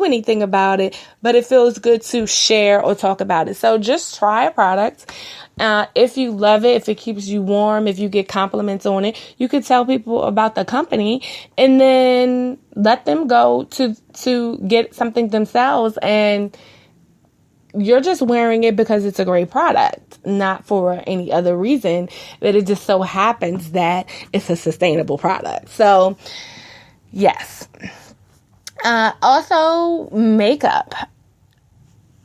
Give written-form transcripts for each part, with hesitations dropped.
anything about it, but it feels good to share or talk about it. So just try a product. If you love it, if it keeps you warm, if you get compliments on it, you could tell people about the company and then let them go to get something themselves, and you're just wearing it because it's a great product, not for any other reason, but it just so happens that it's a sustainable product. So yes. Also makeup,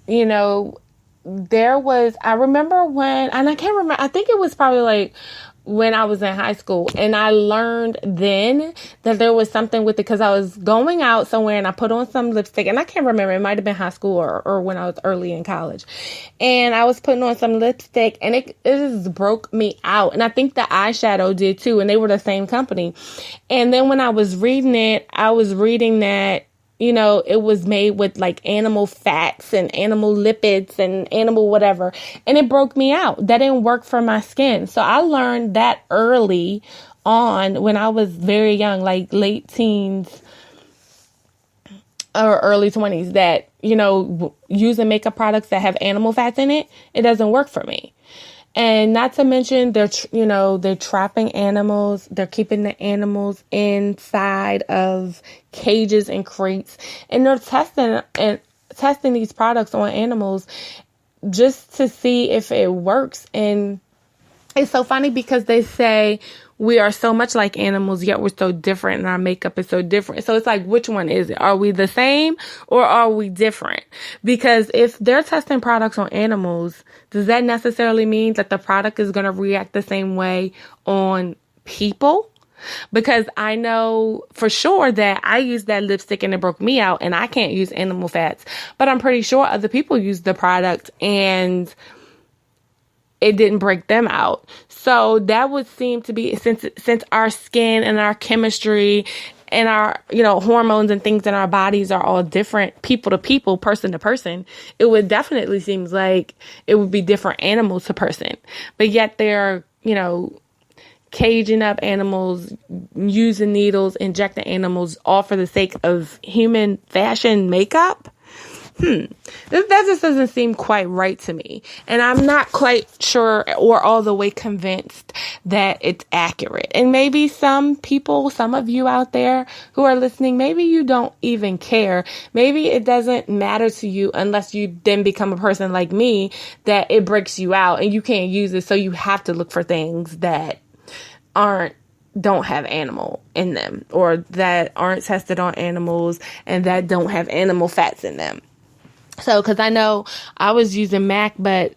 I remember when, and I can't remember, I think it was probably like when I was in high school, and I learned then that there was something with it because I was going out somewhere and I put on some lipstick, and I can't remember, it might have been high school or when I was early in college, and I was putting on some lipstick and it just broke me out. And I think the eyeshadow did too, and they were the same company. And then when I was reading it, I was reading that it was made with like animal fats and animal lipids and animal whatever. And it broke me out. That didn't work for my skin. So I learned that early on when I was very young, like late teens or early 20s, that, using makeup products that have animal fats in it, it doesn't work for me. And not to mention, they're trapping animals. They're keeping the animals inside of cages and crates. And they're testing these products on animals just to see if it works. And it's so funny because they say we are so much like animals, yet we're so different, and our makeup is so different. So it's like, which one is it? Are we the same or are we different? Because if they're testing products on animals, does that necessarily mean that the product is going to react the same way on people? Because I know for sure that I used that lipstick and it broke me out, and I can't use animal fats, but I'm pretty sure other people use the product and it didn't break them out. So that would seem to be, since our skin and our chemistry and our, hormones and things in our bodies are all different, people to people, person to person, it would definitely seem like it would be different animals to person. But yet they're, caging up animals, using needles, injecting animals, all for the sake of human fashion makeup. That just doesn't seem quite right to me. And I'm not quite sure or all the way convinced that it's accurate. And maybe some people, some of you out there who are listening, maybe you don't even care. Maybe it doesn't matter to you unless you then become a person like me, that it breaks you out and you can't use it. So you have to look for things that don't have animal in them, or that aren't tested on animals and that don't have animal fats in them. So, because I know I was using MAC, but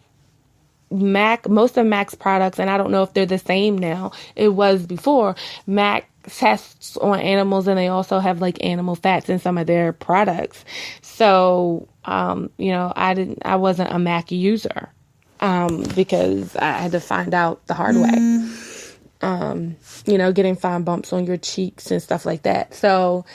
most of MAC's products, and I don't know if they're the same now, it was before, MAC tests on animals, and they also have like animal fats in some of their products. So, I wasn't a MAC user, because I had to find out the hard way. Getting fine bumps on your cheeks and stuff like that. So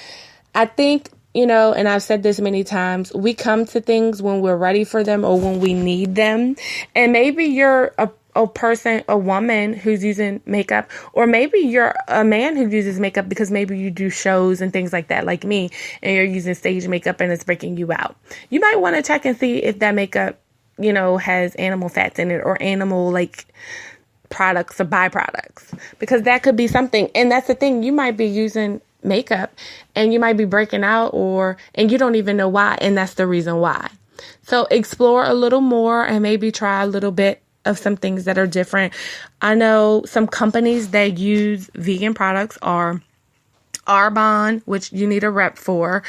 I think, and I've said this many times, we come to things when we're ready for them or when we need them. And maybe you're a woman who's using makeup, or maybe you're a man who uses makeup because maybe you do shows and things like that, like me, and you're using stage makeup and it's breaking you out. You might want to check and see if that makeup, has animal fats in it or animal products or byproducts, because that could be something. And that's the thing, you might be using makeup and you might be breaking out, and you don't even know why, and that's the reason why. So explore a little more and maybe try a little bit of some things that are different. I know some companies that use vegan products are Arbonne, which you need a rep for,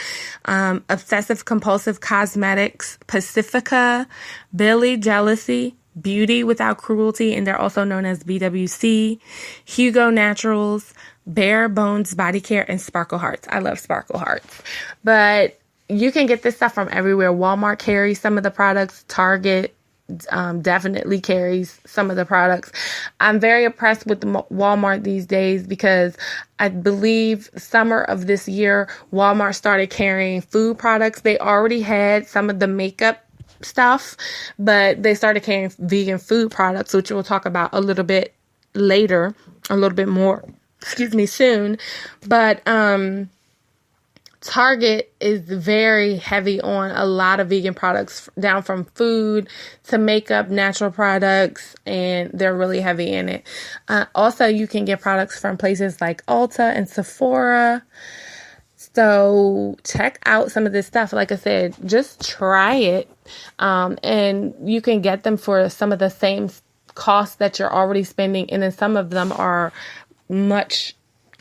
Obsessive Compulsive Cosmetics, Pacifica, Billy Jealousy, Beauty Without Cruelty, and they're also known as BWC, Hugo Naturals, Bare Bones Body Care, and Sparkle Hearts. I love Sparkle Hearts. But you can get this stuff from everywhere. Walmart carries some of the products. Target definitely carries some of the products. I'm very impressed with Walmart these days, because I believe summer of this year, Walmart started carrying food products. They already had some of the makeup stuff, but they started carrying vegan food products, which we'll talk about a little bit later, a little bit more, soon. But Target is very heavy on a lot of vegan products, down from food to makeup, natural products, and they're really heavy in it. Also, you can get products from places like Ulta and Sephora. So check out some of this stuff. Like I said, just try it. And you can get them for some of the same costs that you're already spending. And then some of them are much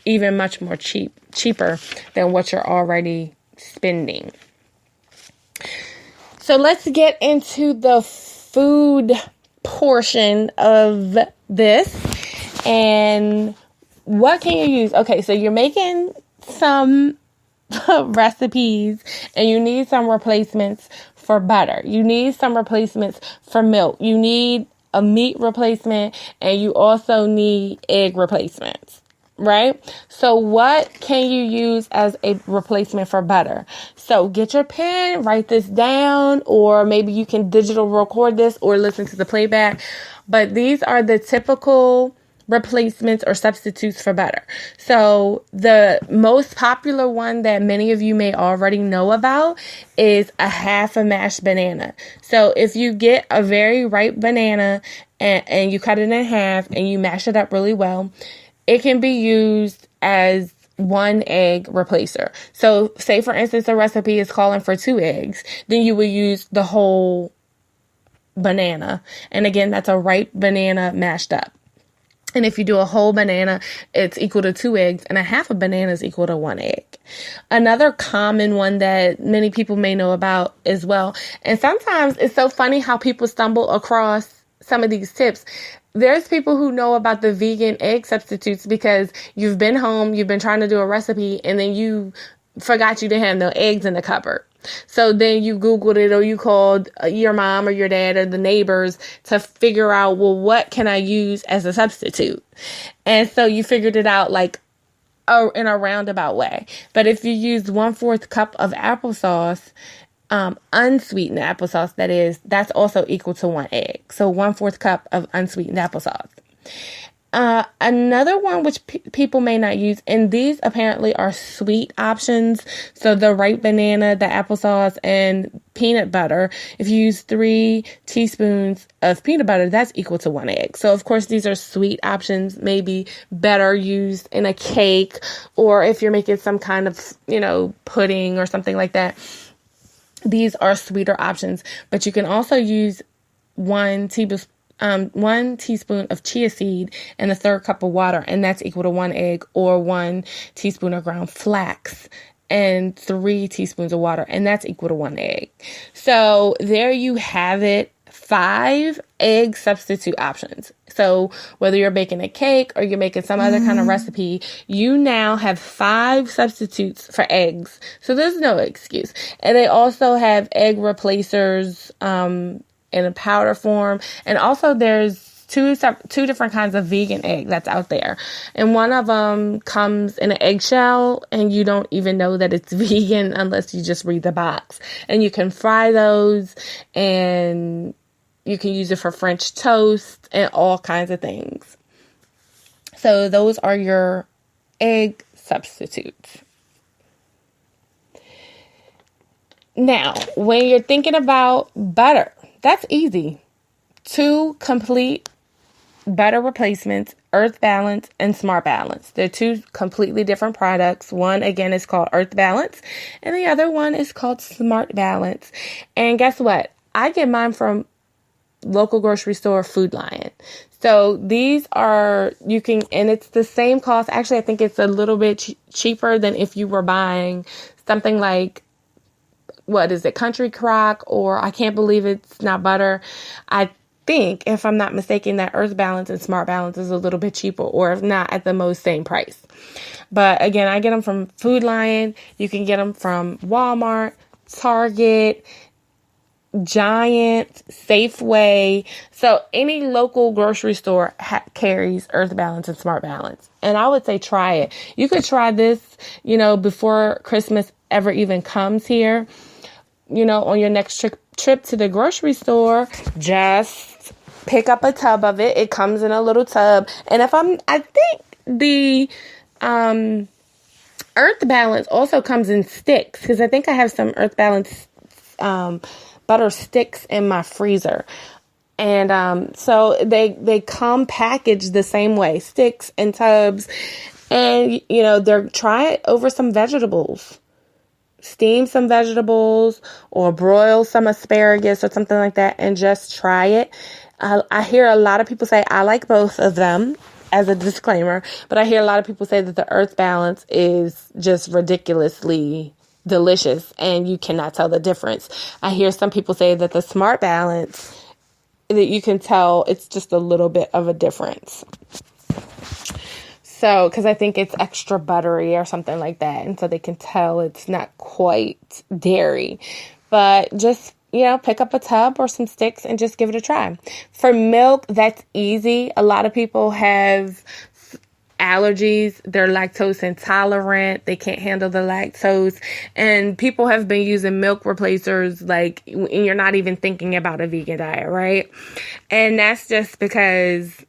more cheaper than what you're already spending. So let's get into the food portion of this. And what can you use? Okay, so you're making some recipes and you need some replacements for butter. You need some replacements for milk. You need a meat replacement, and you also need egg replacements. Right? So what can you use as a replacement for butter? So get your pen, write this down, or maybe you can digital record this or listen to the playback. But these are the typical replacements or substitutes for butter. So the most popular one that many of you may already know about is a half a mashed banana. So if you get a very ripe banana and you cut it in half and you mash it up really well, it can be used as one egg replacer. So say, for instance, the recipe is calling for 2 eggs. Then you would use the whole banana. And again, that's a ripe banana mashed up. And if you do a whole banana, it's equal to 2 eggs, and a half a banana is equal to 1 egg. Another common one that many people may know about as well. And sometimes it's so funny how people stumble across some of these tips. There's people who know about the vegan egg substitutes because you've been home, you've been trying to do a recipe, and then you forgot you didn't have no eggs in the cupboard. So then you Googled it, or you called your mom or your dad or the neighbors to figure out, well, what can I use as a substitute? And so you figured it out like in a roundabout way. But if you use 1/4 cup of applesauce, unsweetened applesauce, that is, that's also equal to 1 egg. So 1/4 cup of unsweetened applesauce. Another one which people may not use, and these apparently are sweet options. So the ripe banana, the applesauce, and peanut butter. If you use 3 teaspoons of peanut butter, that's equal to 1 egg. So of course, these are sweet options, maybe better used in a cake, or if you're making some kind of, pudding or something like that. These are sweeter options, but you can also use 1 teaspoon of chia seed and 1/3 cup of water, and that's equal to 1 egg, or 1 teaspoon of ground flax and 3 teaspoons of water, and that's equal to 1 egg. So there you have it, 5 egg substitute options. So whether you're baking a cake or you're making some other kind of recipe, you now have 5 substitutes for eggs. So there's no excuse. And they also have egg replacers in a powder form. And also there's two different kinds of vegan egg that's out there. And one of them comes in an eggshell, and you don't even know that it's vegan unless you just read the box. And you can fry those, and you can use it for French toast and all kinds of things. So those are your egg substitutes. Now, when you're thinking about butter, that's easy. 2 complete butter replacements, Earth Balance and Smart Balance. They're 2 completely different products. One, again, is called Earth Balance, and the other one is called Smart Balance. And guess what? I get mine from local grocery store, Food Lion. So these are, and it's the same cost. Actually, I think it's a little bit cheaper than if you were buying something like, what is it, Country Crock, or I Can't Believe It's Not Butter. I think, if I'm not mistaken, that Earth Balance and Smart Balance is a little bit cheaper, or if not, at the most same price. But again, I get them from Food Lion. You can get them from Walmart, Target, Giant, Safeway. So any local grocery store carries Earth Balance and Smart Balance. And I would say try it. You could try this, before Christmas ever even comes here. On your next trip to the grocery store, just pick up a tub of it. It comes in a little tub. And I think the Earth Balance also comes in sticks, because I think I have some Earth Balance butter sticks in my freezer. And so they come packaged the same way, sticks and tubs. And, try it over some vegetables. Steam some vegetables or broil some asparagus or something like that and just try it. I hear a lot of people say, I like both of them, as a disclaimer, but I hear a lot of people say that the Earth Balance is just ridiculously delicious and you cannot tell the difference. I hear some people say that the Smart Balance, that you can tell it's just a little bit of a difference. So, because I think it's extra buttery or something like that. And so they can tell it's not quite dairy. But just, pick up a tub or some sticks and just give it a try. For milk, that's easy. A lot of people have allergies. They're lactose intolerant. They can't handle the lactose. And people have been using milk replacers like you're not even thinking about a vegan diet, right? And that's just because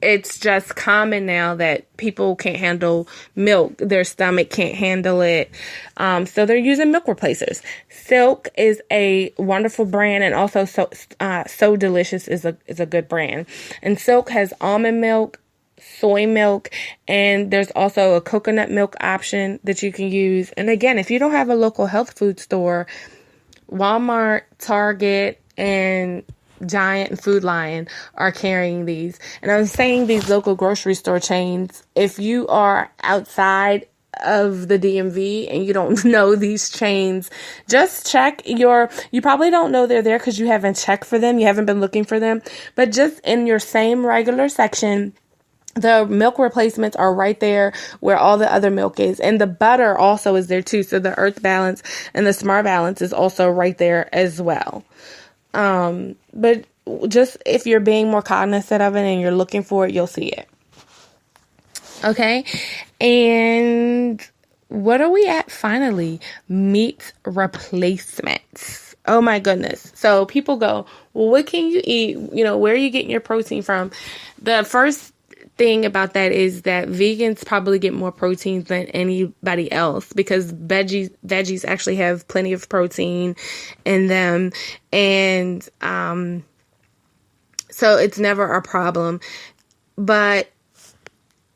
it's just common now that people can't handle milk. Their stomach can't handle it. So they're using milk replacers. Silk is a wonderful brand, and also So Delicious is a good brand. And Silk has almond milk, soy milk, and there's also a coconut milk option that you can use. And again, if you don't have a local health food store, Walmart, Target, and Giant and Food Lion are carrying these. And I'm saying these local grocery store chains, if you are outside of the DMV and you don't know these chains, just check you probably don't know they're there because you haven't checked for them. You haven't been looking for them. But just in your same regular section, the milk replacements are right there where all the other milk is. And the butter also is there too. So the Earth Balance and the Smart Balance is also right there as well. But just if you're being more cognizant of it and you're looking for it, you'll see it. Okay. And what are we at finally? Meat replacements. Oh my goodness. So people go, well, what can you eat? Where are you getting your protein from? The first thing about that is that vegans probably get more protein than anybody else because veggies actually have plenty of protein in them. And so it's never a problem. But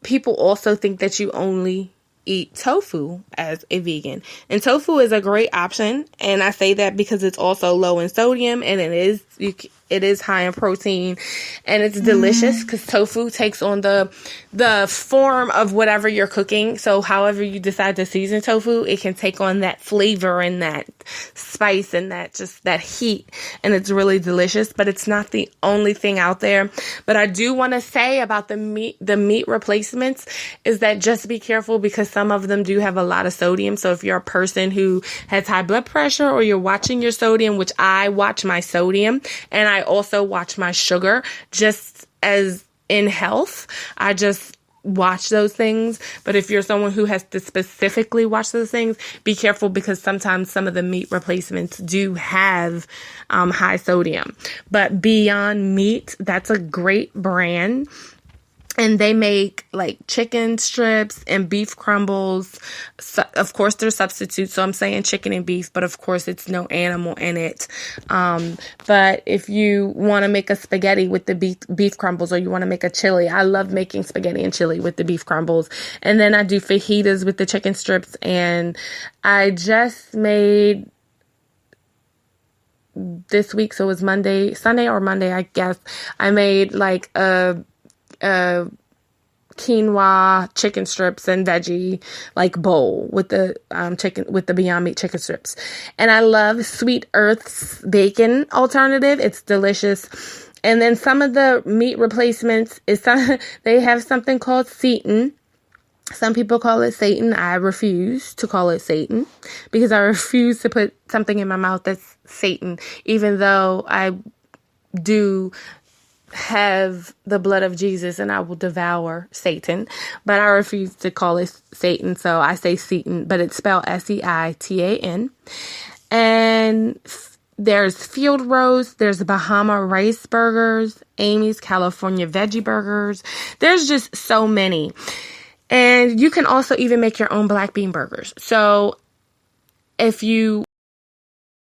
people also think that you only eat tofu as a vegan. And tofu is a great option. And I say that because it's also low in sodium and it is high in protein, and it's delicious because tofu takes on the form of whatever you're cooking. So however you decide to season tofu, it can take on that flavor and that spice and that heat, and it's really delicious. But it's not the only thing out there. But I do want to say about the meat replacements is that just be careful because some of them do have a lot of sodium. So if you're a person who has high blood pressure or you're watching your sodium, which I watch my sodium and I also watch my sugar just as in health, I just watch those things. But if you're someone who has to specifically watch those things, be careful because sometimes some of the meat replacements do have high sodium. But Beyond Meat, that's a great brand. And they make like chicken strips and beef crumbles. So, of course, they're substitutes. So I'm saying chicken and beef, but of course it's no animal in it. But if you want to make a spaghetti with the beef crumbles, or you want to make a chili, I love making spaghetti and chili with the beef crumbles. And then I do fajitas with the chicken strips. And I just made this week, so it was Sunday or Monday, I guess. I made like a quinoa chicken strips and veggie like bowl with the Beyond Meat chicken strips. And I love Sweet Earth's bacon alternative. It's delicious. And then some of the meat replacements they have something called seitan. Some people call it Satan. I refuse to call it Satan because I refuse to put something in my mouth that's Satan, even though I do have the blood of Jesus and I will devour Satan, but I refuse to call it Satan, so I say Seitan, but it's spelled Seitan. And there's Field Roast, there's Bahama Rice Burgers, Amy's California Veggie Burgers. There's just so many. And you can also even make your own black bean burgers. So if you